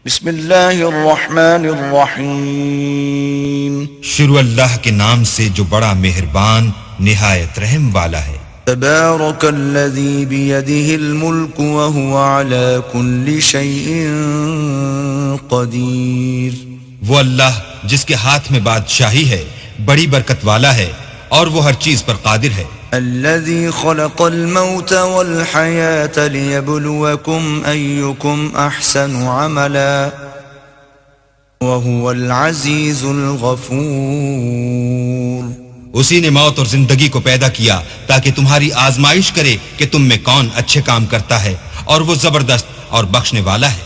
بسم اللہ الرحمن الرحیم، شروع اللہ کے نام سے جو بڑا مہربان نہایت رحم والا ہے۔ تبارک الذی بیدہ الملک وہو علی کل شیء قدیر۔ وہ اللہ جس کے ہاتھ میں بادشاہی ہے بڑی برکت والا ہے اور وہ ہر چیز پر قادر ہے۔ الذي خلق الموت والحياة ليبلوكم أيكم أحسن عملا وهو العزيز الغفور۔ اسی نے موت اور زندگی کو پیدا کیا تاکہ تمہاری آزمائش کرے کہ تم میں کون اچھے کام کرتا ہے، اور وہ زبردست اور بخشنے والا ہے۔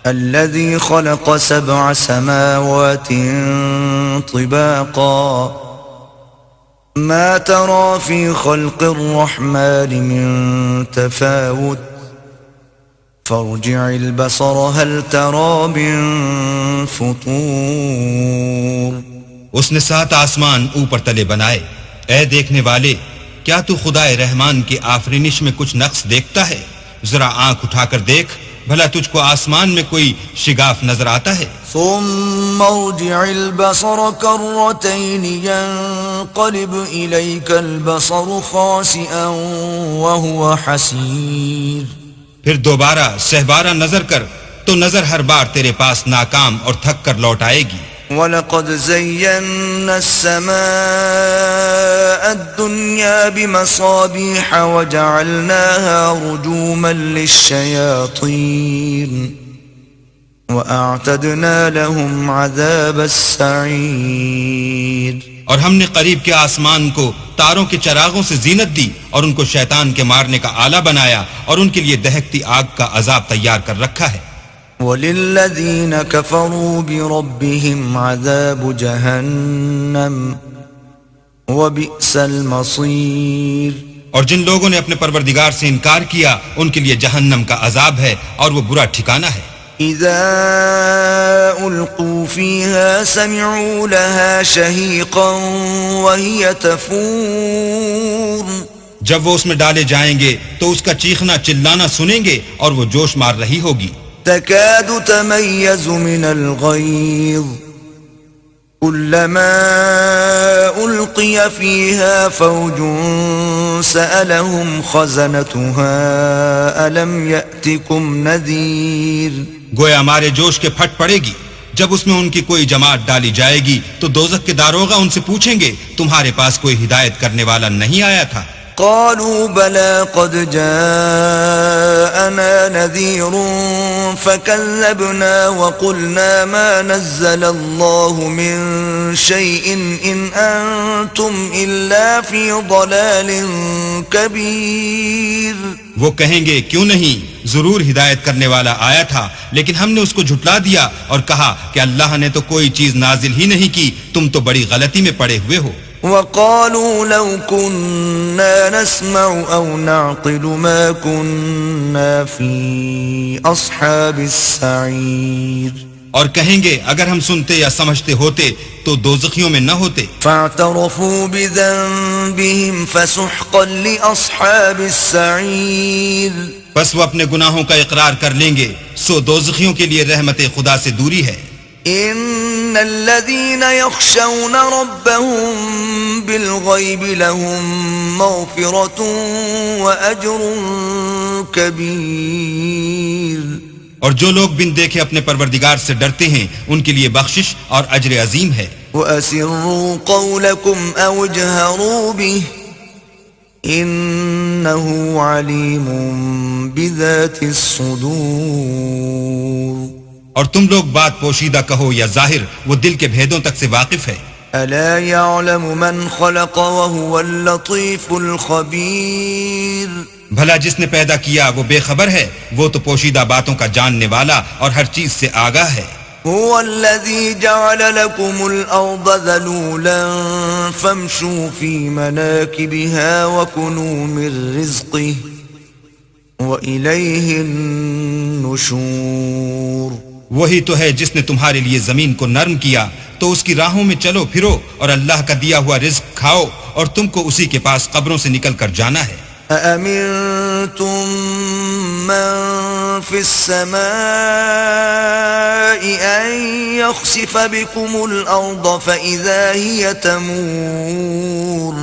الذي خلق 7 سماوات طباقا ما ترى في خلق الرحمن من تفاوت فارجع البصر هل ترى من فطور۔ اس نے 7 آسمان اوپر تلے بنائے۔ اے دیکھنے والے، کیا تو خدائے رحمان کی آفرینش میں کچھ نقص دیکھتا ہے؟ ذرا آنکھ اٹھا کر دیکھ، بھلا تجھ کو آسمان میں کوئی شگاف نظر آتا ہے؟ ثم ارجع البصر كرتين ينقلب إليك البصر خاسئا وهو حسير۔ پھر دوبارہ سہبارہ نظر کر تو نظر ہر بار تیرے پاس ناکام اور تھک کر لوٹ آئے گی۔ وَلَقَدْ زَيَّنَّا السَّمَاءَ الدُّنْيَا بِمَصَابِيحَ وَجَعَلْنَاهَا رُجُومًا لِلشَّيَاطِينِ وَأَعْتَدْنَا لَهُمْ عَذَابَ السَّعِيرِ۔ اور ہم نے قریب کے آسمان کو تاروں کے چراغوں سے زینت دی اور ان کو شیطان کے مارنے کا آلہ بنایا اور ان کے لیے دہکتی آگ کا عذاب تیار کر رکھا ہے۔ وَلِلَّذِينَ كَفَرُوا بِرَبِّهِمْ عَذَابُ جَهَنَّمَ وَبِئْسَ الْمَصِيرُ۔ اور جن لوگوں نے اپنے پروردگار سے انکار کیا ان کے لیے جہنم کا عذاب ہے اور وہ برا ٹھکانہ ہے۔ اذا القوا فيها سمعوا لها شهيقا وهي تفور۔ جب وہ اس میں ڈالے جائیں گے تو اس کا چیخنا چلانا سنیں گے اور وہ جوش مار رہی ہوگی۔ تكاد تميز من الغيظ كلما ألقي فيها فوج سألهم خزنتها ألم يأتكم نذير۔ گویا ہمارے جوش کے پھٹ پڑے گی۔ جب اس میں ان کی کوئی جماعت ڈالی جائے گی تو دوزخ کے داروغہ ان سے پوچھیں گے تمہارے پاس کوئی ہدایت کرنے والا نہیں آیا تھا؟ قالوا بلى قد جاءنا نذير فكذبنا وقلنا ما نزل الله من شيء إن أنتم إلا في ضلال كبير۔ وہ کہیں گے کیوں نہیں، ضرور ہدایت کرنے والا آیا تھا، لیکن ہم نے اس کو جھٹلا دیا اور کہا کہ اللہ نے تو کوئی چیز نازل ہی نہیں کی، تم تو بڑی غلطی میں پڑے ہوئے ہو۔ وقالوا لو كنا نسمع أو نعقل ما كنا في أصحاب السعير۔ اور کہیں گے اگر ہم سنتے یا سمجھتے ہوتے تو دوزخیوں میں نہ ہوتے۔ فاعترفوا بذنبهم فسحقا لأصحاب السعير۔ بس وہ اپنے گناہوں کا اقرار کر لیں گے، سو دوزخیوں کے لیے رحمت خدا سے دوری ہے۔ ان الذين يخشون ربهم بالغيب لهم مغفرة واجر كبير۔ اور جو لوگ بن دیکھے اپنے پروردگار سے ڈرتے ہیں ان کے لیے بخشش اور اجر عظیم ہے۔ واسروا قولكم او اجهروا به انه عليم بذات الصدور۔ اور تم لوگ بات پوشیدہ کہو یا ظاہر، وہ دل کے بھیدوں تک سے واقف ہے۔ الا يعلم من خلق وهو اللطيف الخبير۔ بھلا جس نے پیدا کیا وہ بے خبر ہے، وہ تو پوشیدہ باتوں کا جاننے والا اور ہر چیز سے آگاہ ہے۔ هو الذي جعل لكم الأرض ذلولا فامشوا في مناكبها وكلوا من رزقه وإليه النشور۔ وہی تو ہے جس نے تمہارے لیے زمین کو نرم کیا، تو اس کی راہوں میں چلو پھرو اور اللہ کا دیا ہوا رزق کھاؤ، اور تم کو اسی کے پاس قبروں سے نکل کر جانا ہے۔ أأمنتم من في السماء أن يخسف بكم الأرض فإذا هي تمور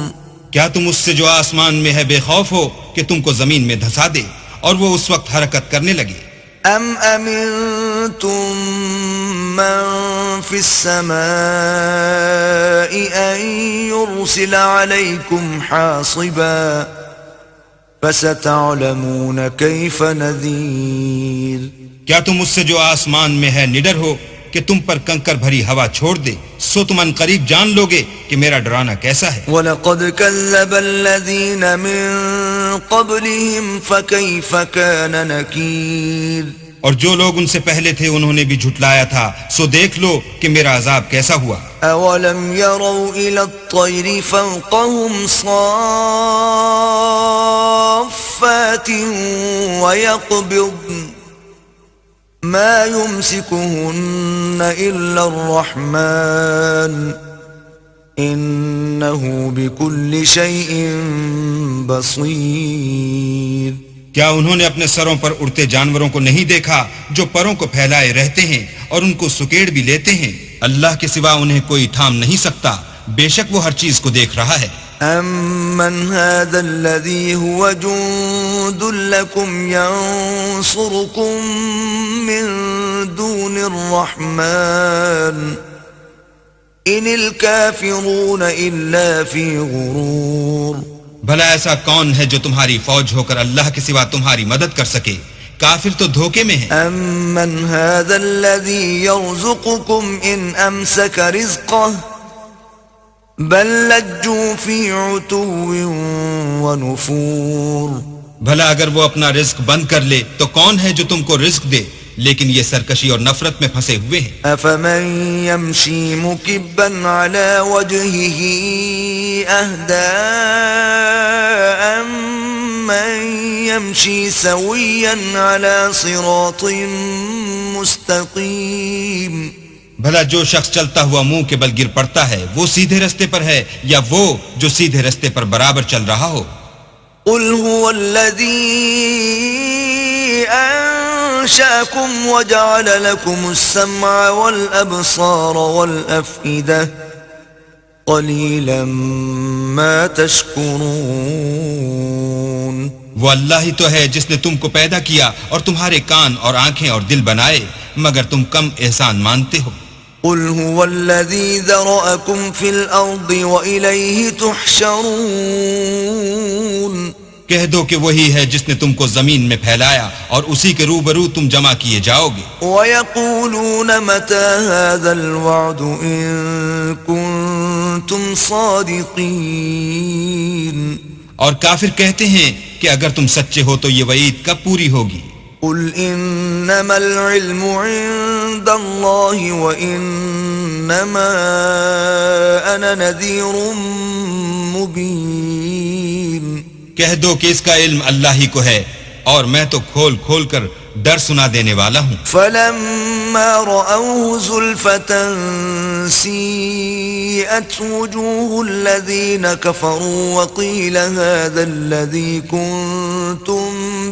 کیا تم اس سے جو آسمان میں ہے بے خوف ہو کہ تم کو زمین میں دھسا دے اور وہ اس وقت حرکت کرنے لگے؟ أم أمنتم من في السماء أن يرسل عليكم حاصبا فستعلمون كيف نذير کیا تم اس سے جو آسمان میں ہے نڈر ہو کہ تم پر کنکر بھری ہوا چھوڑ دے، سو تم ان قریب جان لو گے کہ میرا ڈرانا کیسا ہے۔ وَلَقَدْ كَذَّبَ الَّذِينَ مِن قَبْلِهِمْ فَكَيْفَ كَانَ نَكِيرٌ اور جو لوگ ان سے پہلے تھے انہوں نے بھی جھٹلایا تھا، سو دیکھ لو کہ میرا عذاب کیسا ہوا۔ أَوَلَمْ يَرَوْا إِلَى الطَّيْرِ فَوْقَهُمْ صَافَّاتٍ وَيَقْبِضْنَ ما يمسكهن إلا الرحمن إنه بكل شيء بصير کیا انہوں نے اپنے سروں پر اڑتے جانوروں کو نہیں دیکھا جو پروں کو پھیلائے رہتے ہیں اور ان کو سکیڑ بھی لیتے ہیں؟ اللہ کے سوا انہیں کوئی تھام نہیں سکتا، بے شک وہ ہر چیز کو دیکھ رہا ہے۔ أَمَّنْ هَذَا الَّذِي هُوَ جُندٌ لَكُمْ يَنصُرُكُم مِّن دُونِ الرَّحْمَنِ إِنِ الْكَافِرُونَ إِلَّا فِي غُرُورٍ بھلا ایسا کون ہے جو تمہاری فوج ہو کر اللہ کے سوا تمہاری مدد کر سکے؟ کافر تو دھوکے میں ہیں۔ أَمَّنْ هَذَا الَّذِي يَرْزُقُكُمْ إِنْ أَمْسَكَ رِزْقَهُ بل لجوا فی عتو ونفور بھلا اگر وہ اپنا رزق بند کر لے تو کون ہے جو تم کو رزق دے، لیکن یہ سرکشی اور نفرت میں پھنسے ہوئے ہیں۔ افمن یمشی مکبا علی وجہہ اہدی امن یمشی سویا علی صراط مستقیم بھلا جو شخص چلتا ہوا منہ کے بل گر پڑتا ہے وہ سیدھے رستے پر ہے یا وہ جو سیدھے رستے پر برابر چل رہا ہو؟ قل هو الذی انشأکم وجعل لکم السمع والابصار والافئدہ قلیلا ما تشکرون وہ اللہ ہی تو ہے جس نے تم کو پیدا کیا اور تمہارے کان اور آنکھیں اور دل بنائے، مگر تم کم احسان مانتے ہو۔ قل هو الذي ذرأكم في الأرض وإليه تحشرون کہہ دو کہ وہی ہے جس نے تم کو زمین میں پھیلایا اور اسی کے روبرو تم جمع کیے جاؤ گے۔ وَيَقُولُونَ مَتَى هَذَا الْوَعْدُ إِن كُنتُمْ صَادِقِينَ اور کافر کہتے ہیں کہ اگر تم سچے ہو تو یہ وعید کب پوری ہوگی؟ قل انما العلم عند الله وانما انا نذير مبين کہہ دو کہ اس کا علم اللہ ہی کو ہے اور میں تو کھول کھول کر ڈر سنا دینے والا ہوں۔ فلما رأوه زلفة سيئت وجوه الذين كفروا وقيل هذا الذي كنتم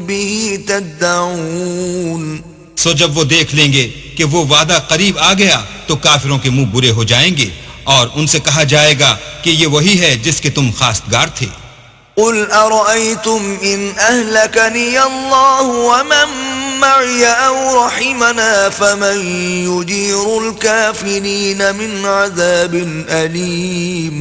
به تدعون سو جب وہ دیکھ لیں گے کہ وہ وعدہ قریب آ گیا تو کافروں کے منہ برے ہو جائیں گے اور ان سے کہا جائے گا کہ یہ وہی ہے جس کے تم خواستگار تھے۔ قل أرأيتم إن أهلكني الله ومن معي أو رحمنا فمن يجير الكافرين من عذاب أليم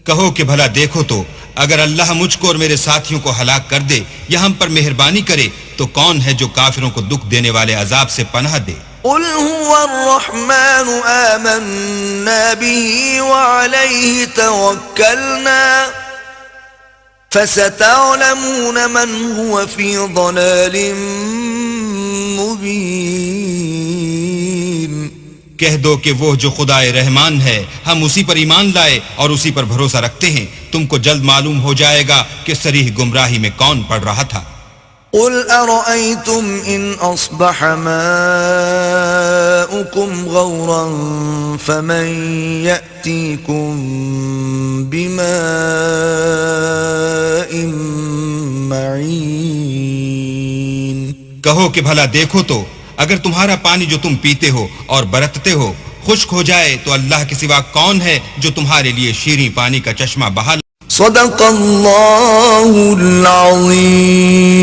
کہو کہ بھلا دیکھو تو اگر اللہ مجھ کو اور میرے ساتھیوں کو ہلاک کر دے یا ہم پر مہربانی کرے تو کون ہے جو کافروں کو دکھ دینے والے عذاب سے پناہ دے؟ قل هو الرحمن آمنا به وعليه توكلنا فستعلمون من هو في ضلال مبين کہہ دو کہ وہ جو خدائے رحمان ہے ہم اسی پر ایمان لائے اور اسی پر بھروسہ رکھتے ہیں، تم کو جلد معلوم ہو جائے گا کہ صریح گمراہی میں کون پڑ رہا تھا۔ قل أرأيتم إن أصبح ماؤكم غورا فمن يأتيكم بماء معين کہو کہ بھلا دیکھو تو اگر تمہارا پانی جو تم پیتے ہو اور برتتے ہو خشک ہو جائے تو اللہ کے سوا کون ہے جو تمہارے لیے شیریں پانی کا چشمہ بہا صدق اللہ العظیم.